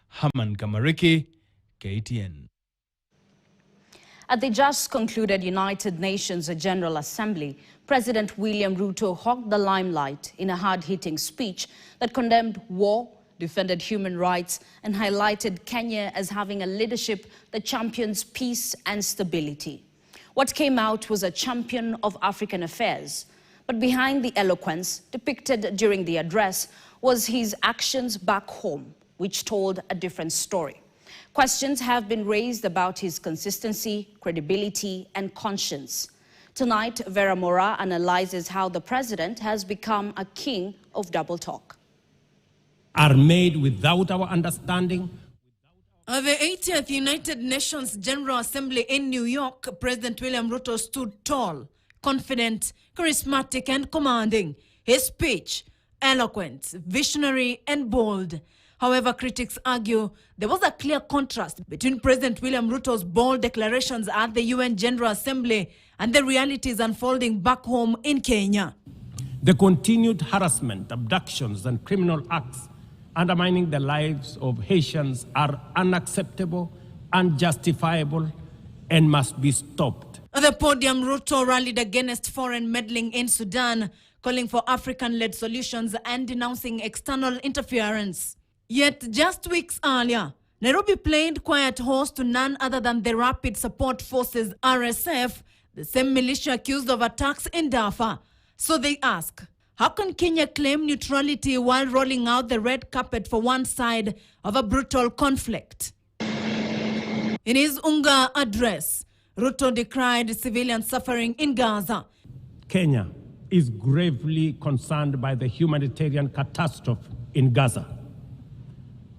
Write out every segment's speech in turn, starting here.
Haman Kamariki, KTN. At the just concluded United Nations General Assembly, President William Ruto hogged the limelight in a hard-hitting speech that condemned war, defended human rights, and highlighted Kenya as having a leadership that champions peace and stability. What came out was a champion of African affairs. But behind the eloquence depicted during the address was his actions back home, which told a different story. Questions have been raised about his consistency, credibility, and conscience. Tonight, Vera Mora analyzes how the president has become a king of double talk. Are made without our understanding. At the 80th United Nations General Assembly in New York, President William Ruto stood tall, confident, charismatic, and commanding. His speech, eloquent, visionary, and bold. However, critics argue there was a clear contrast between President William Ruto's bold declarations at the UN General Assembly and the realities unfolding back home in Kenya. The continued harassment, abductions, and criminal acts undermining the lives of Haitians are unacceptable, unjustifiable, and must be stopped. At the podium, Ruto rallied against foreign meddling in Sudan, calling for African-led solutions and denouncing external interference. Yet just weeks earlier, Nairobi played quiet host to none other than the Rapid Support Forces RSF, the same militia accused of attacks in Darfur. So they ask, how can Kenya claim neutrality while rolling out the red carpet for one side of a brutal conflict? In his Unga address, Ruto decried civilian suffering in Gaza. Kenya is gravely concerned by the humanitarian catastrophe in Gaza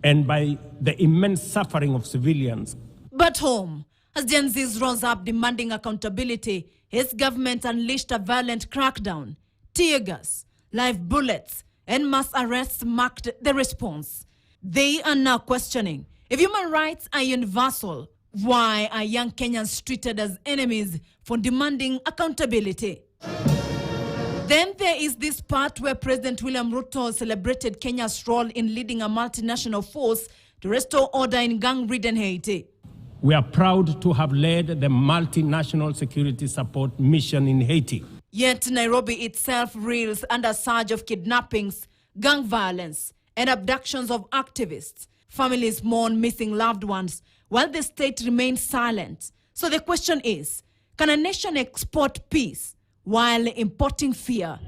and by the immense suffering of civilians. But home, as Gen Zs rose up demanding accountability, his government unleashed a violent crackdown. Tear gas, live bullets, and mass arrests marked the response. They are now questioning if human rights are universal. Why are young Kenyans treated as enemies for demanding accountability? Then there is this part where President William Ruto celebrated Kenya's role in leading a multinational force to restore order in gang-ridden Haiti. We are proud to have led the multinational security support mission in Haiti. Yet Nairobi itself reels under a surge of kidnappings, gang violence, and abductions of activists. Families mourn missing loved ones, while the state remains silent. So the question is, can a nation export peace while importing fear?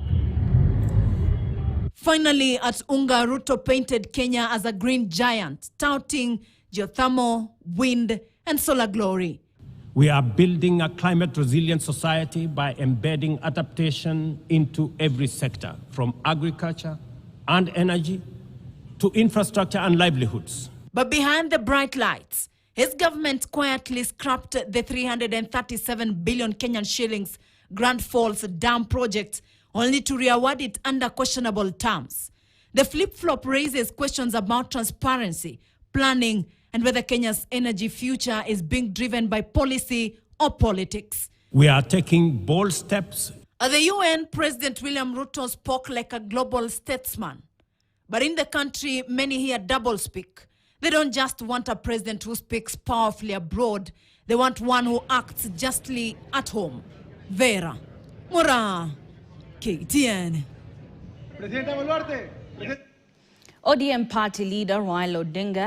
Finally, at Unga, Ruto painted Kenya as a green giant, touting geothermal, wind, and solar glory. We are building a climate-resilient society by embedding adaptation into every sector, from agriculture and energy to infrastructure and livelihoods. But behind the bright lights, his government quietly scrapped the 337 billion Kenyan shillings Grand Falls Dam project, only to re-award it under questionable terms. The flip-flop raises questions about transparency, planning, and whether Kenya's energy future is being driven by policy or politics. We are taking bold steps. At the UN, President William Ruto spoke like a global statesman. But in the country, many here double-speak. They don't just want a president who speaks powerfully abroad. They want one who acts justly at home. Vera Mora, KTN. ODM party leader Raila Odinga